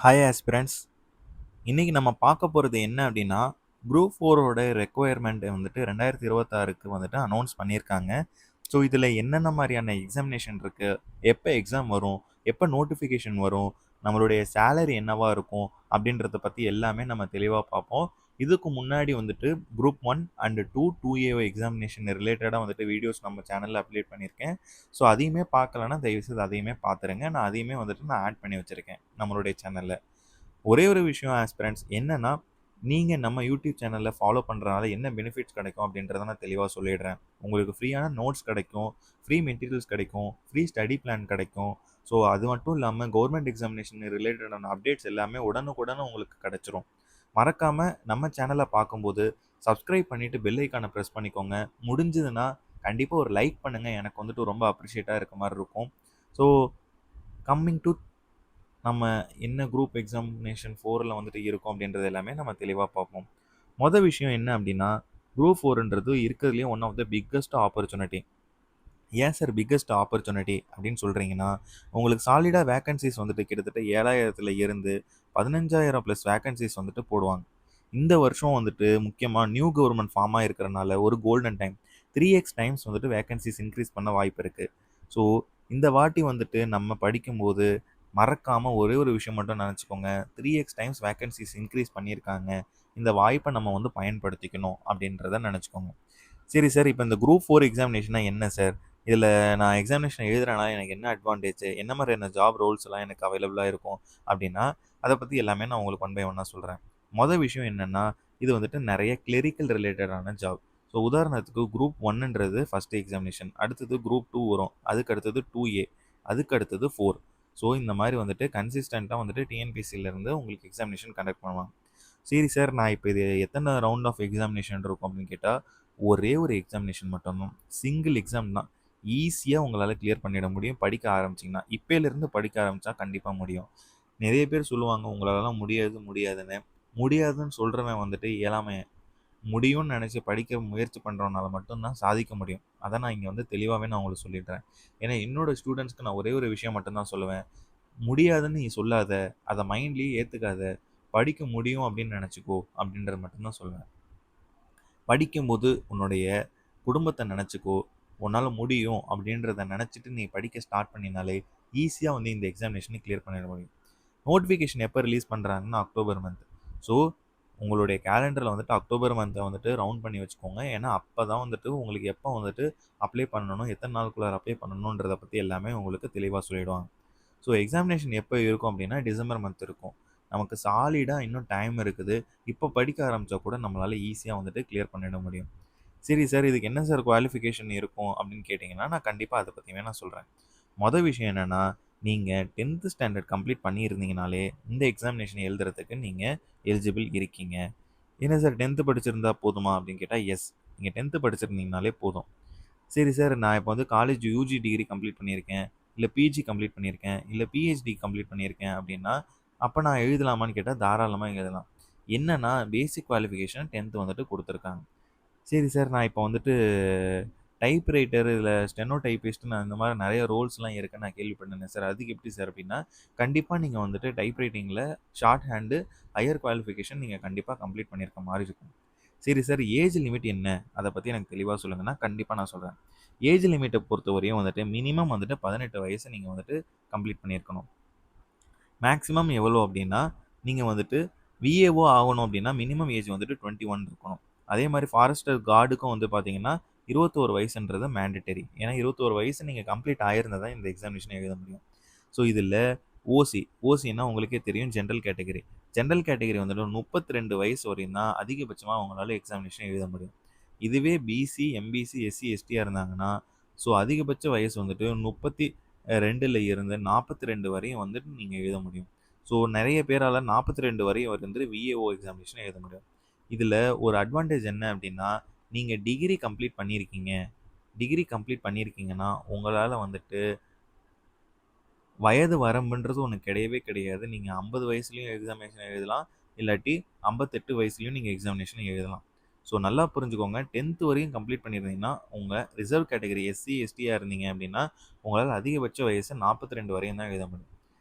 Hi aspirants. இன்னைக்கு நம்ம பார்க்க போகிறது என்ன அப்படின்னா, குரூப் ஃபோரோட ரெக்குயர்மெண்ட் வந்துட்டு 2026க்கு வந்துட்டு அனௌன்ஸ் பண்ணியிருக்காங்க. ஸோ இதில் என்னென்ன மாதிரியான எக்ஸாமினேஷன் இருக்குது, எப்போ எக்ஸாம் வரும், எப்போ நோட்டிஃபிகேஷன் வரும், நம்மளுடைய சேலரி என்னவா இருக்கும் அப்படின்றத பற்றி எல்லாமே நம்ம தெளிவாக பார்ப்போம். இதுக்கு முன்னாடி வந்துட்டு குரூப் 1 அண்ட் 2 எக்ஸாமினேஷன் ரிலேட்டடாக வந்துட்டு வீடியோஸ் நம்ம சேனலில் அப்டேட் பண்ணியிருக்கேன். ஸோ அதையுமே பார்க்கலன்னா தயவுசெய்து அதையுமே பார்த்துருங்க. அதையுமே வந்துட்டு நான் ஆட் பண்ணி வச்சுருக்கேன் நம்மளுடைய சேனலில். ஒரே ஒரு விஷயம் ஆஸ்பிரண்ட்ஸ் என்னன்னா, நீங்க நம்ம யூடியூப் சேனல்ல ஃபாலோ பண்றனால என்ன பெனிஃபிட்ஸ் கிடைக்கும் அப்படின்றத நான் தெளிவா சொல்லிடுறேன். உங்களுக்கு ஃப்ரீயான நோட்ஸ் கிடைக்கும், ஃப்ரீ மெட்டீரியல்ஸ் கிடைக்கும், ஃப்ரீ ஸ்டடி பிளான் கிடைக்கும். ஸோ அது மட்டும் இல்லாம கவர்மெண்ட் எக்ஸாமினேஷன் ரிலேட்டடான அப்டேட்ஸ் எல்லாமே உடனுக்குடன் உங்களுக்கு கிடைச்சிரும். மறக்காம நம்ம சேனல பார்க்கும்போது சப்ஸ்கிரைப் பண்ணிட்டு பெல் ஐகான பிரஸ் பண்ணிக்கோங்க. முடிஞ்சதுன்னா கண்டிப்பா ஒரு லைக் பண்ணுங்க. எனக்கு வந்துட்டு ரொம்ப அப்ரிஷியேட்டா இருக்க மாரி இருக்கும். ஸோ கம்மிங் டூ நம்ம என்ன குரூப் எக்ஸாமினேஷன் 4ல வந்துட்டு இருக்கும் அப்படின்றது எல்லாமே நம்ம தெளிவாக பார்ப்போம். மொதல் விஷயம் என்ன அப்படின்னா, குரூப் 4ன்றது இருக்கிறதுலேயே one of the biggest opportunity. ஏன் சார் பிக்கஸ்ட் ஆப்பர்ச்சுனிட்டி அப்படின்னு சொல்கிறீங்கன்னா, உங்களுக்கு சாலிடாக வேக்கன்சிஸ் வந்துட்டு கிட்டத்தட்ட 7,000த்துல இருந்து 15,000 ப்ளஸ் வேக்கன்சிஸ் வந்துட்டு போடுவாங்க. இந்த வருஷம் வந்துட்டு முக்கியமாக நியூ கவர்மெண்ட் ஃபார்ம் ஆயிருக்கிறனால ஒரு கோல்டன் டைம் 3x டைம்ஸ் வந்துட்டு வேக்கன்சிஸ் இன்க்ரீஸ் பண்ண வாய்ப்பு இருக்குது. ஸோ இந்த வாட்டி வந்துட்டு நம்ம படிக்கும்போது மறக்காம ஒரே ஒரு விஷயம் மட்டும் நினச்சிக்கோங்க. 3x டைம்ஸ் வேக்கன்சிஸ் இன்க்ரீஸ் பண்ணியிருக்காங்க. இந்த வாய்ப்பை நம்ம வந்து பயன்படுத்திக்கணும் அப்படின்றத நினச்சிக்கோங்க. சரி சார், இப்போ இந்த குரூப் 4 எக்ஸாமினேஷன்னா என்ன சார்? இதில நான் எக்ஸாமினேஷன் எழுதுறேன்னா எனக்கு என்ன அட்வான்டேஜ்? என்ன மாதிரியான ஜாப் ரோல்ஸ் எல்லாம் எனக்கு அவைலபிளா இருக்கும்? அப்படின்னா, அத பத்தி எல்லாமே நான் உங்களுக்கு ஒன் பை ஒன்னா சொல்றேன். மொத விஷயம் என்னன்னா, இது வந்துட்டு நெறைய கிளரிக்கல் ரிலேட்டடான ஜாப். ஸோ உதாரணத்துக்கு குரூப் 1ன்றது ஃபர்ஸ்ட் எக்ஸாமினேஷன். அடுத்தது குரூப் 2 வரும். அதுக்கு அடுத்தது 2A. அதுக்கு அடுத்தது 4. ஸோ இந்த மாரி வந்துட்டு கன்சிஸ்டன்ட்டா வந்துட்டு டிஎன்பிஎஸ்சிலருந்து உங்களுக்கு எக்ஸாமினேஷன் கண்டக்ட் பண்ணுவாங்க. சரி சார், நான் இப்ப இது எத்தன ரவுண்ட் ஆஃப் எக்ஸாமினேஷன் இருக்கும் அப்படின்னு கேட்டா, ஒரே ஒரு எக்ஸாமினேஷன் மட்டும் தான். சிங்கிள் எக்ஸாம் தான். ஈஸியா உங்களால கிளியர் பண்ணிட முடியும் படிக்க ஆரம்பிச்சீங்கன்னா. இப்பயிலிருந்து படிக்க ஆரம்பிச்சா கண்டிப்பா முடியும். நெறைய பேர் சொல்லுவாங்க, உங்களாலலாம் முடியாது, முடியாதுன்னு. முடியாதுன்னு சொல்றவன் வந்துட்டு இயலாமை. முடியும்னு நெனச்சு படிக்க முயற்சி பண்றவனால மட்டும் தான் சாதிக்க முடியும். அத நான் இங்க வந்து தெளிவாவே நான் உங்களுக்கு சொல்லிடுறேன். ஏன்னா என்னோட ஸ்டூடண்ட்ஸ்க்கு நான் ஒரே ஒரு விஷயம் மட்டும் தான் சொல்லுவேன். முடியாதுன்னு நீ சொல்லாத. அத மைண்ட்லயே ஏத்துக்காத. படிக்க முடியும் அப்படின்னு நெனச்சுக்கோ அப்படின்றது மட்டும் தான் சொல்லுவேன். படிக்கும்போது உன்னுடைய குடும்பத்த நெனச்சுக்கோ. உன்னால முடியும் அப்படின்றத நெனச்சுட்டு நீ படிக்க ஸ்டார்ட் பண்ணினாலே, ஈஸியா வந்து இந்த எக்ஸாமினேஷன கிளியர் பண்ணிட முடியும். நோட்டிஃபிகேஷன் எப்ப ரிலீஸ் பண்றாங்கன்னா, அக்டோபர் மந்த். ஸோ, உங்களுடைய கேலண்டர்ல வந்துட்டு அக்டோபர் மந்த்த வந்துட்டு ரவுண்ட் பண்ணி வச்சுக்கோங்க. ஏன்னா, அப்பதான் வந்துட்டு உங்களுக்கு எப்ப வந்துட்டு அப்ளை பண்ணணும், எத்தன நாளுக்குள்ளார அப்ளை பண்ணணுன்றத பத்தி எல்லாமே உங்களுக்கு தெளிவா சொல்லிடுவாங்க. ஸோ, எக்ஸாமினேஷன் எப்ப இருக்கும் அப்டின்னா, டிசம்பர் மந்த் இருக்கும். நமக்கு சாலிடா இன்னும் டைம் இருக்குது. இப்ப படிக்க ஆரம்பிச்சா கூட நம்மளால ஈஸியா வந்துட்டு கிளியர் பண்ணிட முடியும். சரி சார், இதுக்கு என்ன சார் குவாலிஃபிகேஷன் இருக்கும் அப்படின்னு கேட்டீங்கன்னா, நான் கண்டிப்பா அத பத்தி வேணா சொல்றேன். மொத விஷயம் என்னன்னா, நீங்க 10த் ஸ்டாண்டர்ட் கம்ப்ளீட் பண்ணியிருந்தீங்கனாலே, இந்த எக்ஸாமினேஷன் எழுதுறதுக்கு நீங்க எலிஜிபிள் இருக்கீங்க. என்ன சார் 10த் படிச்சிருந்தா போதுமா? அப்படின்னு கேட்டா, எஸ். நீங்க 10த் படிச்சிருந்தீங்கனாலே போதும். சரி சார், நான் இப்போ வந்து காலேஜ் யூஜி டிகிரி கம்ப்ளீட் பண்ணியிருக்கேன். இல்ல பிஜி கம்ப்ளீட் பண்ணியிருக்கேன். இல்ல பிஹெச்டி கம்ப்ளீட் பண்ணியிருக்கேன் அப்படின்னா, அப்ப நான் எழுதலாமான்னு கேட்டா, தாராளமா எழுதலாம். என்னன்னா, பேசிக் குவாலிஃபிகேஷன் 10த் வந்துட்டு குடுத்துருக்காங்க. சரி சார், நான் இப்போ வந்துட்டு டைப் ரைட்டர், இதில ஸ்டெனோ டைப்பிஸ்ட்ன்னு அந்த மாரி நெறைய ரோல்ஸ்லாம் இருக்குன்னு நான் கேள்விப்பட்டேனே சார். அதுக்கு எப்படி சார் அப்படின்னா, கண்டிப்பா நீங்க வந்துட்டு டைப் ரைட்டிங்கில ஷார்ட் ஹேண்டு, ஹையர் குவாலிஃபிகேஷன் நீங்க கண்டிப்பா கம்ப்ளீட் பண்ணியிருக்க மாரி இருக்கும். சரி சார், ஏஜ் லிமிட் என்ன? அத பத்தி எனக்கு தெளிவா சொல்லுங்கன்னா, கண்டிப்பா நான் சொல்றேன். ஏஜ் லிமிட்ட பொறுத்தவரையும் வந்துட்டு மினிமம் வந்துட்டு 18 வயசு நீங்க வந்துட்டு கம்ப்ளீட் பண்ணியிருக்கணும். மேக்ஸிமம் எவ்வளோ அப்டின்னா, நீங்க வந்துட்டு விஏஓ ஆகணும் அப்டின்னா, மினிமம் ஏஜ் வந்துட்டு 21 இருக்கணும். அதே மாரி ஃபாரஸ்டர் கார்டுக்கும் வந்து பார்த்தீங்கன்னா, 21 வயசுன்றது மேண்டட்டரி. ஏன்னா 21 வயசு நீங்க கம்ப்ளீட் ஆயிருந்தா தான் இந்த எக்ஸாமினேஷன் எழுத முடியும். ஸோ இதில ஓசின்னா உங்களுக்கே தெரியும் ஜெனரல் கேட்டகரி. ஜெனரல் கேட்டகரி வந்துட்டு 32 வயசு வரையும் தான் அதிகபட்சமா அவங்களால எக்ஸாமினேஷன் எழுத முடியும். இதுவே பிசி, எம்பிசி, எஸ்சி, எஸ்டியா இருந்தாங்கன்னா, ஸோ அதிகபட்ச வயசு வந்துட்டு 32ல இருந்து 42 வரையும் வந்துட்டு நீங்க எழுத முடியும். ஸோ நெறைய பேரால 42 வரையும் வந்து விஏஓ எக்ஸாமினேஷன் எழுத முடியும். இதில ஒரு அட்வான்டேஜ் என்ன அப்டின்னா, நீங்க டிகிரி கம்ப்ளீட் பண்ணியிருக்கீங்க. டிகிரி கம்ப்ளீட் பண்ணியிருக்கீங்கன்னா, உங்களால வந்துட்டு வயது வரம்புன்றது ஒண்ணு கிடையவே கிடையாது. நீங்க 50 வயசுலயும் எக்ஸாமினேஷன் எழுதலாம். இல்லாட்டி 58 வயசுலயும் நீங்க எக்ஸாமினேஷன் எழுதலாம். ஸோ நல்லா புரிஞ்சுக்கோங்க. 10த் வரையும் கம்ப்ளீட் பண்ணியிருந்தீங்கன்னா, உங்க ரிசர்வ் கேட்டகரி எஸ்சி, எஸ்டியா இருந்தீங்க அப்டின்னா, உங்களால அதிகபட்ச வயசு 42 வரையும் தான் எழுத முடியும்.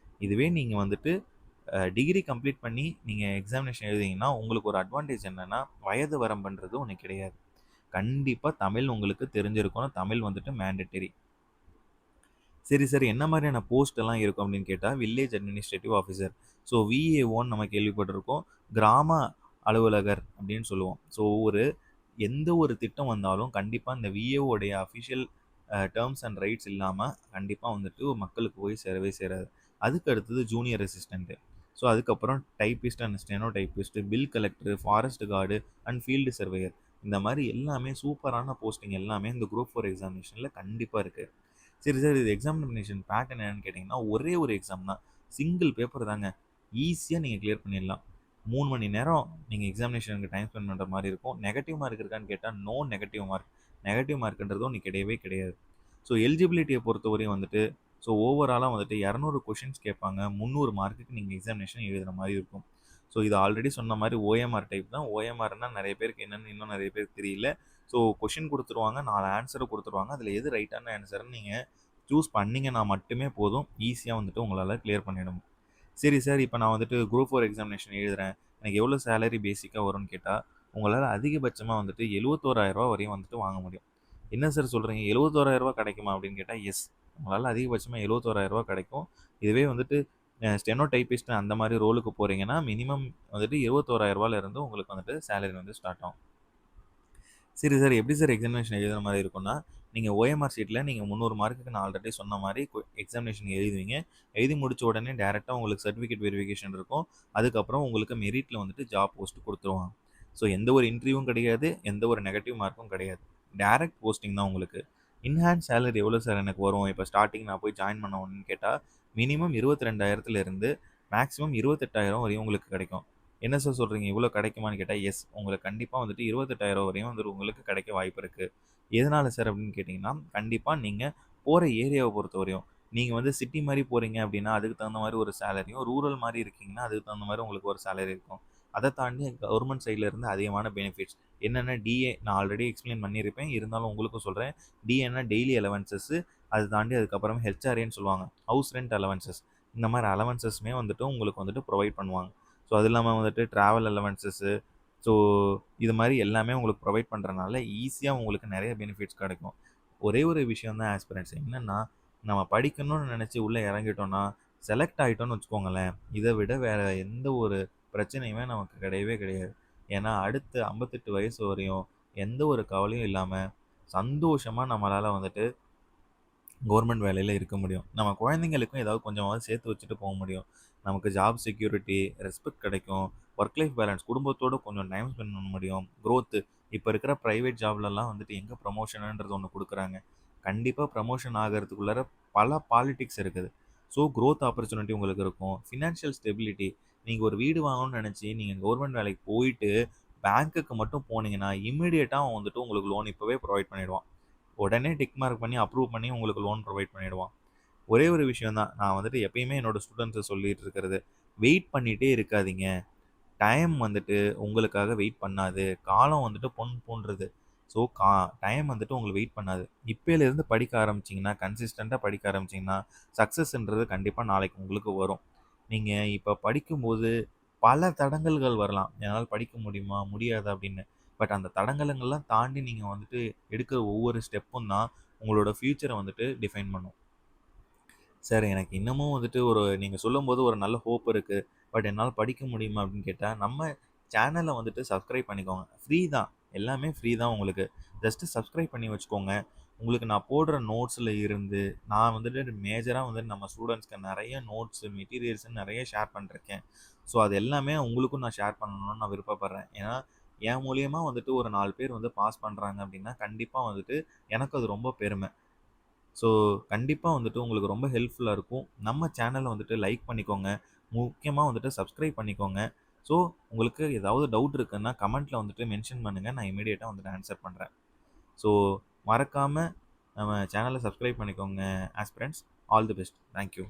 இதுவே நீங்க வந்துட்டு டிகிரி கம்ப்ளீட் பண்ணி நீங்கள் எக்ஸாமினேஷன் எழுதிங்கன்னா உங்களுக்கு ஒரு அட்வான்டேஜ் என்னென்னா வயது வரம்புன்றது ஒன்று கிடையாது. கண்டிப்பாக தமிழ் உங்களுக்கு தெரிஞ்சிருக்கணும். தமிழ் வந்துட்டு மேண்டட்டரி. சரி, சரி. என்ன மாதிரியான போஸ்ட் எல்லாம் இருக்கும் அப்படின்னு கேட்டா, வில்லேஜ் அட்மினிஸ்ட்ரேட்டிவ் ஆஃபீசர். ஸோ விஏஓன்னு நம்ம கேள்விப்பட்டிருக்கோம். கிராம அலுவலகர் அப்படின்னு சொல்லுவோம். ஸோ எந்த ஒரு திட்டம் வந்தாலும் கண்டிப்பா இந்த விஏஓ உடைய அஃபிஷியல் டெர்ம்ஸ் அண்ட் ரைட்ஸ் இல்லாம கண்டிப்பா வந்துட்டு மக்களுக்கு போய் சேரவே சேராது. அதுக்கு அடுத்தது ஜூனியர் அசிஸ்டன்ட். ஸோ அதுக்கப்புறம் typist and steno typist, bill collector, forest card and field surveyor. இந்த மாதிரி எல்லாமே சூப்பரான போஸ்டிங் எல்லாமே இந்த குரூப் 4 எக்ஸாமினேஷன்ல கண்டிப்பா இருக்கு. சரி சார், இது எக்ஸாமினேஷன் பேட்டர்ன் என்னன்னு கேட்டிங்கன்னா, ஒரே ஒரு எக்ஸாம் தான். சிங்கிள் பேப்பர் தாங்க. ஈஸியா நீங்க கிளியர் பண்ணிடலாம். 3 மணி நேரம் நீங்க எக்ஸாமினேஷனுக்கு டைம் ஸ்பெண்ட் பண்ற மாரி இருக்கும். நெகட்டிவ் மார்க் இருக்கான்னு கேட்டா, நோ நெகட்டிவ் மார்க். நெகட்டிவ் மார்க்ன்றது ஒண்ணு கிடையவே கிடையாது. ஸோ எலிஜிபிலிட்டிய பொறுத்தவரையும் வந்துட்டு, ஸோ ஓவராலா வந்துட்டு 200 கொஸ்டின்ஸ் கேட்பாங்க. 300 மார்க்குக்கு நீங்க எக்ஸாமினேஷன் எழுதுற மாரி இருக்கும். ஸோ இது ஆல்ரெடி சொன்ன மாரி ஓஎம்ஆர் டைப் தான். ஓஎம்ஆர்னா நெறைய பேருக்கு என்னன்னு இன்னும் நெறைய பேருக்கு தெரியல. ஸோ கொஸ்டின் குடுத்துருவாங்க. 4 ஆன்ஸர குடுத்துருவாங்க. அதில எது ரைட்டான ஆன்ஸர்ன்னு நீங்க சூஸ் பண்ணீங்கன்னா மட்டுமே போதும். ஈஸியா வந்துட்டு உங்களால கிளியர் பண்ணிட சரி சார், இப்ப நான் வந்துட்டு குரூப் 4 எக்ஸாமினேஷன் எழுதுறேன். எனக்கு எவ்வளோ சேலரி பேசிக்கா வரும்னு கேட்டா, உங்களால அதிகபட்சமா வந்துட்டு ரூ. 71,000 வரையும் வந்துட்டு வாங்க முடியும். என்ன சார் சொல்றீங்க? ரூ. 71,000 கிடைக்குமா? அப்படின்னு கேட்டா, எஸ். உங்களால அதிகபட்சமா ரூ. 71,000 கிடைக்கும். இதுவே வந்துட்டு ஸ்டெனோ டைப்பிஸ்ட் அந்த மாரி ரோலுக்கு போறீங்கன்னா, மினிமம் வந்துட்டு ரூ. 21,000 இருந்து உங்களுக்கு வந்துட்டு சேலரி வந்து ஸ்டார்ட் ஆகும். சரி சார். எப்படி சார் எக்ஸாமினேஷன் எழுதுற மாரி இருக்கும்னா, நீங்க ஓஎம்ஆர் ஷீட்ல நீங்க 300 மார்க்குக்கு நான் ஆல்ரெடி சொன்ன மாரி எக்ஸாமினேஷன் எழுதுவீங்க. எழுதி முடிச்ச உடனே டைரக்ட்டா உங்களுக்கு சர்டிஃபிகேட் வெரிஃபிகேஷன் இருக்கும். அதுக்கப்புறம் உங்களுக்கு மெரிட்ல வந்துட்டு ஜாப் போஸ்ட் குடுத்துருவாங்க. ஸோ எந்த ஒரு இன்டர்வியூவும் கிடையாது. எந்த ஒரு நெகட்டிவ் மார்க்கும் கிடையாது. டைரக்ட் போஸ்டிங் தான் உங்களுக்கு. இன்ஹேண்ட் சேலரி எவ்வளோ சார் எனக்கு வரும்? இப்ப ஸ்டார்ட்டிங் நான் போய் ஜாயின் பண்ண உடனேன்னு கேட்டா, மினிமம் 22,000 இருந்து மேக்ஸிமம் 28,000 வரையும் உங்களுக்கு கிடைக்கும். என்ன சார் சொல்றீங்க? இவ்வளோ கிடைக்குமான்னு கேட்டா, எஸ். உங்களுக்கு கண்டிப்பா வந்துட்டு 28,000 வரையும் வந்து உங்களுக்கு கிடைக்க வாய்ப்பு இருக்கு. எதனால சார் அப்படின்னு கேட்டீங்கன்னா, கண்டிப்பா நீங்க போற ஏரியாவ பொறுத்தவரையும், நீங்க வந்து சிட்டி மாரி போறீங்க அப்படின்னா, அதுக்கு தகுந்த மாரி ஒரு சேலரியும், ரூரல் மாரி இருக்கீங்கன்னா, அதுக்கு தகுந்த மாரி உங்களுக்கு ஒரு சேலரி இருக்கும். அத தாண்டி கவர்மெண்ட் சைட்ல இருந்து அதிகமான பெனிஃபிட்ஸ். என்னென்ன டிஏ நான் ஆல்ரெடி எக்ஸ்ப்ளைன் பண்ணியிருப்பேன். இருந்தாலும் உங்களுக்கும் சொல்றேன். டிஏன்னா டெய்லி அலவன்சஸ். அது தாண்டி அதுக்கப்புறம் ஹெச்ஆர்ஏன்னு சொல்லுவாங்க. House rent allowances. இந்த மாரி அலவன்சஸ்மே வந்துட்டு உங்களுக்கு வந்துட்டு ப்ரொவைட் பண்ணுவாங்க. ஸோ அது இல்லாம வந்துட்டு ட்ராவல் அலவன்சஸு, ஸோ இது மாரி எல்லாமே உங்களுக்கு ப்ரொவைட் பண்றனால, ஈஸியா உங்களுக்கு நெறைய பெனிஃபிட்ஸ் கெடைக்கும். ஒரே ஒரு விஷயம் தான் ஆஸ்பிரண்ட்ஸ். என்னன்னா, நம்ம படிக்கணும்னு நெனச்சு உள்ள எறங்கிட்டோம்னா, செலக்ட் ஆயிட்டோம்னு வச்சுக்கோங்களேன், இத விட வேற எந்த ஒரு பிரச்சனையுமே நமக்கு கிடையவே கிடையாது. ஏன்னா, அடுத்த 58 வயசு வரையும் எந்த ஒரு கவலையும் இல்லாம, சந்தோஷமா நம்மளால வந்துட்டு கவர்மெண்ட் வேலையில இருக்க முடியும். நம்ம குழந்தைங்களுக்கும் ஏதாவது கொஞ்சமாவது சேர்த்து வச்சுட்டு போ முடியும். நமக்கு ஜாப் செக்யூரிட்டி, ரெஸ்பெக்ட் கிடைக்கும். ஒர்க் லைஃப் பேலன்ஸ் குடும்பத்தோட கொஞ்சம் டைம் ஸ்பெண்ட் பண்ண முடியும். குரோத் இப்ப இருக்கிற பிரைவேட் ஜாப்லலாம் வந்துட்டு எங்க ப்ரமோஷன்ன்றது ஒண்ணு குடுக்குறாங்க. கண்டிப்பா ப்ரமோஷன் ஆகறதுக்குள்ளார பல பாலிடிக்ஸ் இருக்குது. ஸோ குரோத் ஆப்பர்ச்சுனிட்டி உங்களுக்கு இருக்கும். ஃபினான்ஷியல் ஸ்டெபிலிட்டி நீங்க ஒரு வீடு வாங்கணும்னு நெனச்சு நீங்க கவர்மெண்ட் வேலைக்கு போயிட்டு பேங்க்குக்கு மட்டும் போனீங்கன்னா, இம்மீடியட்டா அவன் வந்துட்டு உங்களுக்கு லோன் இப்பவே புரொவைட் பண்ணிடுவான். உடனே டிக் மார்க் பண்ணி, அப்ரூவ் பண்ணி உங்களுக்கு லோன் ப்ரொவைட் பண்ணிடுவான். ஒரே ஒரு விஷயம் தான். நான் வந்துட்டு எப்பயுமே என்னோட ஸ்டூடண்ட்ஸ சொல்லிட்டு இருக்கிறது. வெயிட் பண்ணிட்டே இருக்காதீங்க. டைம் வந்துட்டு உங்களுக்காக வெயிட் பண்ணாது. காலம் வந்துட்டு பொன் போன்றது. ஸோ டைம் வந்துட்டு உங்கள வெயிட் பண்ணாது. இப்பயிலேருந்து படிக்க ஆரம்பிச்சீங்கன்னா, கன்சிஸ்டன்ட்டா படிக்க ஆரம்பிச்சீங்கன்னா, சக்சஸ்ன்றது கண்டிப்பா நாளைக்கு உங்களுக்கு வரும். நீங்க இப்ப படிக்கும்போது பல தடங்கல்கள் வரலாம். என்னால படிக்க முடியுமா? முடியாதா? அப்படின்னு. பட் அந்த தடங்கல்கள்லாம் தாண்டி நீங்க வந்துட்டு எடுக்கிற ஒவ்வொரு ஸ்டெப்பும் தான் உங்களோட ஃபியூச்சர வந்துட்டு டிஃபைன் பண்ணும். சார் எனக்கு இன்னமும் வந்துட்டு நீங்க சொல்லும்போது ஒரு நல்ல ஹோப் இருக்கு. பட் என்னால படிக்க முடியுமா? அப்படின்னு கேட்டா, நம்ம சேனல வந்துட்டு சப்ஸ்கிரைப் பண்ணிக்கோங்க. ஃப்ரீ தான். எல்லாமே ஃப்ரீ தான் உங்களுக்கு. ஜஸ்ட் சப்ஸ்கிரைப் பண்ணி வச்சுக்கோங்க. உங்களுக்கு நான் போடுற நோட்ஸ்ல இருந்து, நான் வந்துட்டு மேஜரா வந்துட்டு நம்ம ஸ்டூடண்ட்ஸ்க்கு நெறைய நோட்ஸ், மெட்டீரியல்ஸ் நெறைய ஷேர் பண்ணிருக்கேன். ஸோ அது எல்லாமே உங்களுக்கும் நான் ஷேர் பண்ணணும்னு நான் விருப்பப்படுறேன். ஏன்னா, என் மூலியமா வந்துட்டு ஒரு 4 பேர் வந்து பாஸ் பண்றாங்க அப்படின்னா, கண்டிப்பா வந்துட்டு எனக்கு அது ரொம்ப பெருமை. ஸோ, கண்டிப்பா வந்துட்டு உங்களுக்கு ரொம்ப ஹெல்ப்ஃபுல்லா இருக்கும். நம்ம சேனல வந்துட்டு லைக் பண்ணிக்கோங்க. முக்கியமா வந்துட்டு சப்ஸ்கிரைப் பண்ணிக்கோங்க. ஸோ, உங்களுக்கு ஏதாவது டவுட் இருக்குன்னா, கமெண்ட்ல வந்துட்டு மென்ஷன் பண்ணுங்க. நான் இம்மீடியட்டா வந்துட்டு ஆன்ஸர் பண்றேன். ஸோ, மறக்காம நம்ம சேனல சப்ஸ்கிரைப் பண்ணிக்கோங்க aspirants. All the best. Thank you.